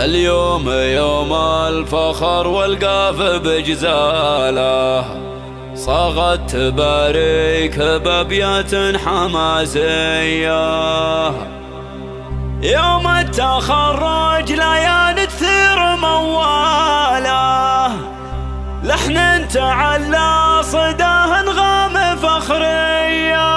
اليوم يوم الفخر والقاف بجزاله، صاغت تباريك بأبيات حماسية. يوم التخرج ليالي تثير مواله، لحن تعلى صداه انغام فخريه.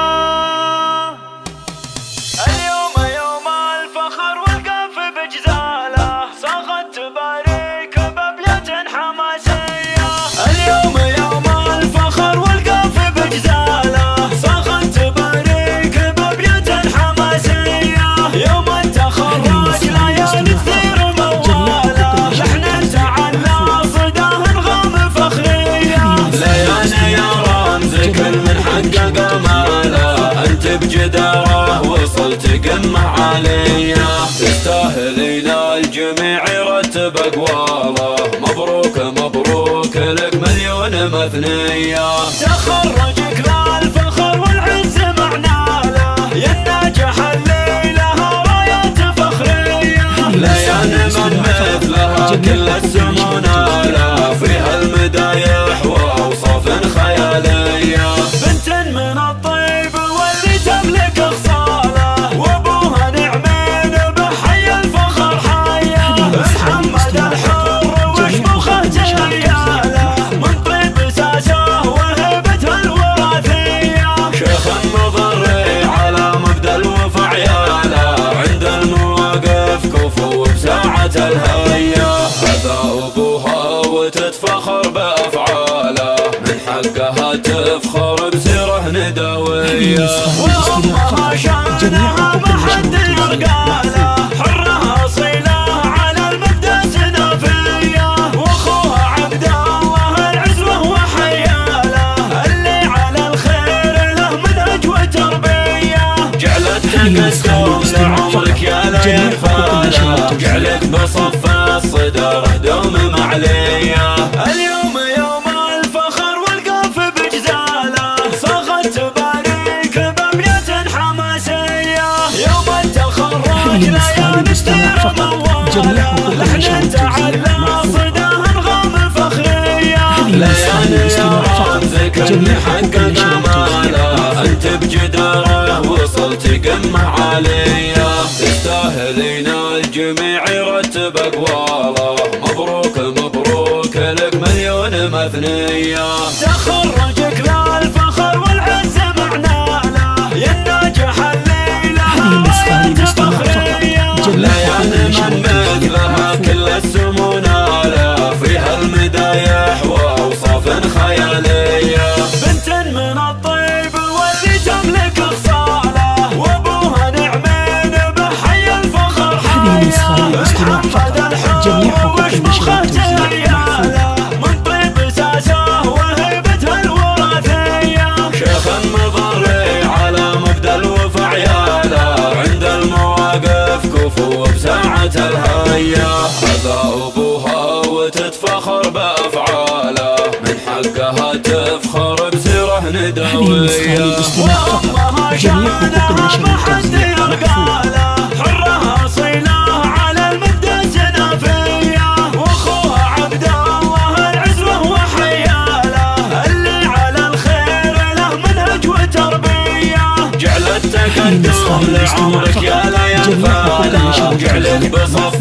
اليوم يوم الفخر والقاف بجزاله، صاغت تباريك بأبيات حماسيه. اليوم يوم الفخر والقاف بجزاله، صاغت تباريك بأبيات حماسيه. يوم التخرج ليالي تثير مواله، لحن تعلى صداه انغام فخريه. ليالي يا رمز كل من حقق ماله، انت بجداره وصلت قمة عالية. تستاهلين الجميع يرتب اقواله، مبروك مبروك لك مليون مثنية. تخرجك للفخر والعز معناله، يا الناجح الليلة رايات فخرية. ليالي من مثلها كل السمو ناله، فيها المدايح واوصاف خيالية. بنت من الطيب واللي تملك اخصاله، وابوها نعمين بحي الفخر حيه. محمد الحر وشموخه جياله، من طيب ساسه وهبته الوراثيه. شيخ مضري على مبدا الوفا عياله، عند المواقف كفو بساعة الهية. هذا ابوها وتتفخر بافعاله، من حقها تفخر بسيره ندويه. وامها شانها ما حد يرقاله، حره اصيله على المبدا سنافيه. واخوها عبد الله العزوه وحياله، اللي على الخير له منهج وتربيه. جعلت تقسم لعمرك يا ليالي، جعلك بصف الصدر دوم معليه. اليوم يوم الفخر والقاف بجزاله، صاغت تباريك بأبيات حماسيه. يوم التخرج ليالي تثير مواله، لحن تعلى صداه انغام فخريه. ليالي يا رمز كل حقق ماله، انت بجداره وصلت قمة عالية. تستاهلين الجميع يرتب اقواله، مبروك مبروك لك مليون مثنية. تخرجك للفخر والعز معناله، يا الناجح الليلة رايات فخرية. ليالي من مثلها كل السمو ناله، فيها المدايح واوصاف خيالية. بنت من الطيب واللي تملك اخصاله، وابوها نعمين بحي الفخر حيه. محمد الحر وشموخه جياله، من طيب ساسه وهيبته الوراثيه. شيخ مضري على مبدا الوفا عياله، عند المواقف كفو بساعة الهية. هذا ابوها وتتفخر بافعاله، من حقها تفخر بسيره ندويه. وامها شانها ما حد يرقاله، حره اصيله على المبدا سنافيه. واخوها عبد الله العزوه وحياله، اللي على الخير له منهج وتربيه. جعلت تقدم لعمرك يا ليالي، جعلك بصف